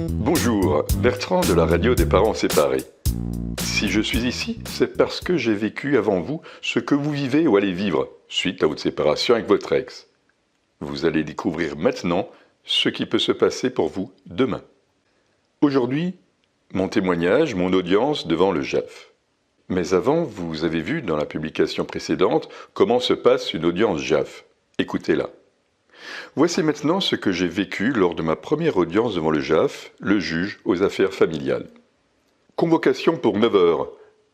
Bonjour, Bertrand de la radio des parents séparés. Si je suis ici, c'est parce que j'ai vécu avant vous ce que vous vivez ou allez vivre suite à votre séparation avec votre ex. Vous allez découvrir maintenant ce qui peut se passer pour vous demain. Aujourd'hui, mon témoignage, mon audience devant le JAF. Mais avant, vous avez vu dans la publication précédente comment se passe une audience JAF. Écoutez-la. Voici maintenant ce que j'ai vécu lors de ma première audience devant le JAF, le juge aux affaires familiales. Convocation pour 9 heures.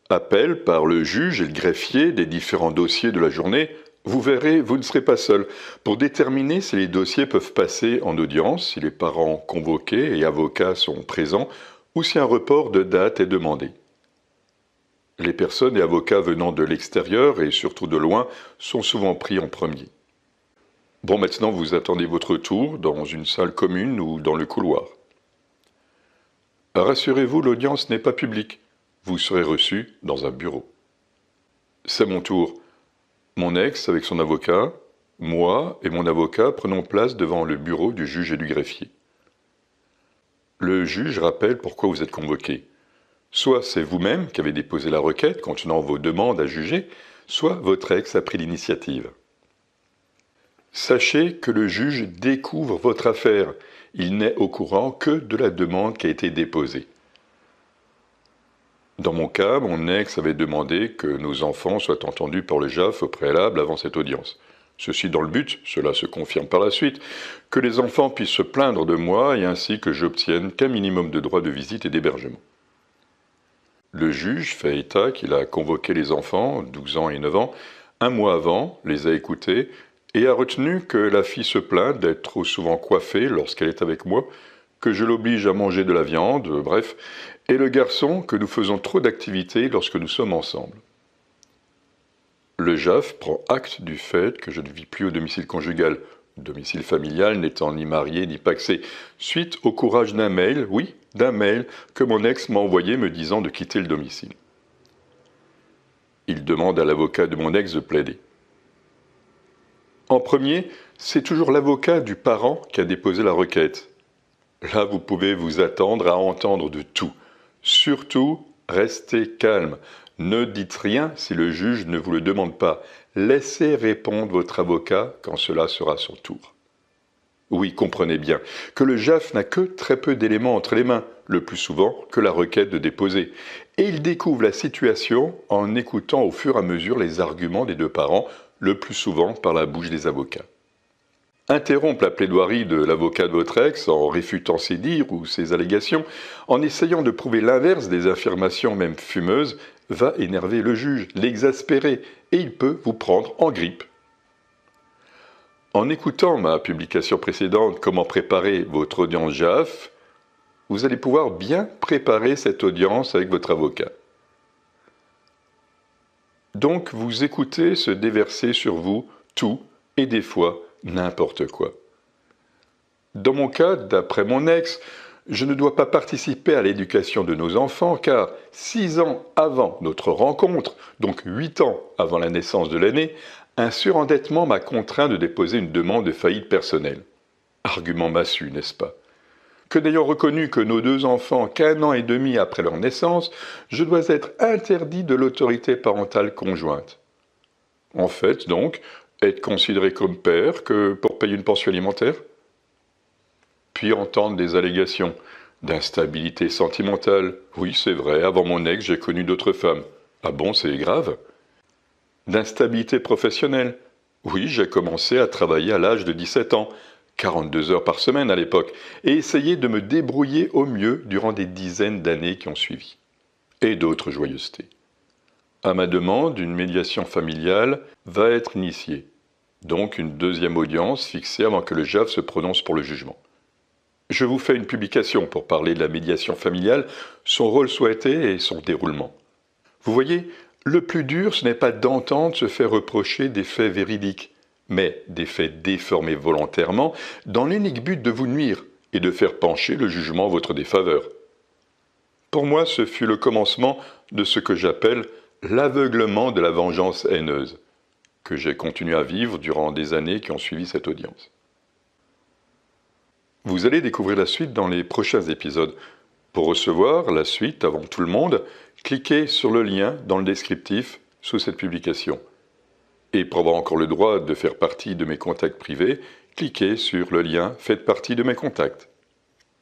Appel par le juge et le greffier des différents dossiers de la journée. Vous verrez, vous ne serez pas seul pour déterminer si les dossiers peuvent passer en audience, si les parents convoqués et avocats sont présents ou si un report de date est demandé. Les personnes et avocats venant de l'extérieur et surtout de loin sont souvent pris en premier. Bon, maintenant vous attendez votre tour dans une salle commune ou dans le couloir. Rassurez-vous, l'audience n'est pas publique. Vous serez reçu dans un bureau. C'est mon tour. Mon ex avec son avocat, moi et mon avocat prenons place devant le bureau du juge et du greffier. Le juge rappelle pourquoi vous êtes convoqué. Soit c'est vous-même qui avez déposé la requête contenant vos demandes à juger, soit votre ex a pris l'initiative. Sachez que le juge découvre votre affaire. Il n'est au courant que de la demande qui a été déposée. Dans mon cas, mon ex avait demandé que nos enfants soient entendus par le JAF au préalable avant cette audience. Ceci dans le but, cela se confirme par la suite, que les enfants puissent se plaindre de moi et ainsi que j'obtienne qu'un minimum de droits de visite et d'hébergement. Le juge fait état qu'il a convoqué les enfants, 12 ans et 9 ans, un mois avant, les a écoutés et a retenu que la fille se plaint d'être trop souvent coiffée lorsqu'elle est avec moi, que je l'oblige à manger de la viande, bref, et le garçon que nous faisons trop d'activités lorsque nous sommes ensemble. Le JAF prend acte du fait que je ne vis plus au domicile conjugal, domicile familial n'étant ni marié ni pacsé, suite au courage d'un mail, oui, d'un mail que mon ex m'a envoyé me disant de quitter le domicile. Il demande à l'avocat de mon ex de plaider. En premier, c'est toujours l'avocat du parent qui a déposé la requête. Là, vous pouvez vous attendre à entendre de tout. Surtout, restez calme. Ne dites rien si le juge ne vous le demande pas. Laissez répondre votre avocat quand cela sera son tour. Oui, comprenez bien que le JAF n'a que très peu d'éléments entre les mains, le plus souvent que la requête de déposer. Et il découvre la situation en écoutant au fur et à mesure les arguments des deux parents, le plus souvent par la bouche des avocats. Interrompre la plaidoirie de l'avocat de votre ex en réfutant ses dires ou ses allégations, en essayant de prouver l'inverse des affirmations même fumeuses, va énerver le juge, l'exaspérer, et il peut vous prendre en grippe. En écoutant ma publication précédente « Comment préparer votre audience JAF », vous allez pouvoir bien préparer cette audience avec votre avocat. Donc vous écoutez se déverser sur vous tout et des fois n'importe quoi. Dans mon cas, d'après mon ex, je ne dois pas participer à l'éducation de nos enfants car 6 ans avant notre rencontre, donc 8 ans avant la naissance de l'aîné, un surendettement m'a contraint de déposer une demande de faillite personnelle. Argument massu, n'est-ce pas? Que n'ayant reconnu que nos 2 enfants qu'1 an et demi après leur naissance, je dois être interdit de l'autorité parentale conjointe. En fait, donc, être considéré comme père que pour payer une pension alimentaire? Puis entendre des allégations d'instabilité sentimentale. Oui, c'est vrai, avant mon ex, j'ai connu d'autres femmes. Ah bon, c'est grave? D'instabilité professionnelle. Oui, j'ai commencé à travailler à l'âge de 17 ans, 42 heures par semaine à l'époque, et essayer de me débrouiller au mieux durant des dizaines d'années qui ont suivi. Et d'autres joyeusetés. À ma demande, une médiation familiale va être initiée, donc une deuxième audience fixée avant que le JAF se prononce pour le jugement. Je vous fais une publication pour parler de la médiation familiale, son rôle souhaité et son déroulement. Vous voyez, le plus dur, ce n'est pas d'entendre se faire reprocher des faits véridiques, mais des faits déformés volontairement dans l'unique but de vous nuire et de faire pencher le jugement en votre défaveur. Pour moi, ce fut le commencement de ce que j'appelle l'aveuglement de la vengeance haineuse. que j'ai continué à vivre durant des années qui ont suivi cette audience. Vous allez découvrir la suite dans les prochains épisodes. Pour recevoir la suite avant tout le monde, cliquez sur le lien dans le descriptif sous cette publication. Et pour avoir encore le droit de faire partie de mes contacts privés, cliquez sur le lien « Faites partie de mes contacts ».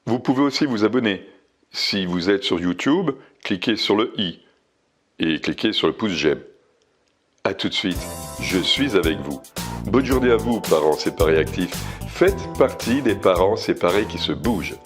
Vous pouvez aussi vous abonner. Si vous êtes sur YouTube, cliquez sur le i et cliquez sur le pouce j'aime. A tout de suite, je suis avec vous. Bonne journée à vous, parents séparés actifs. Faites partie des parents séparés qui se bougent.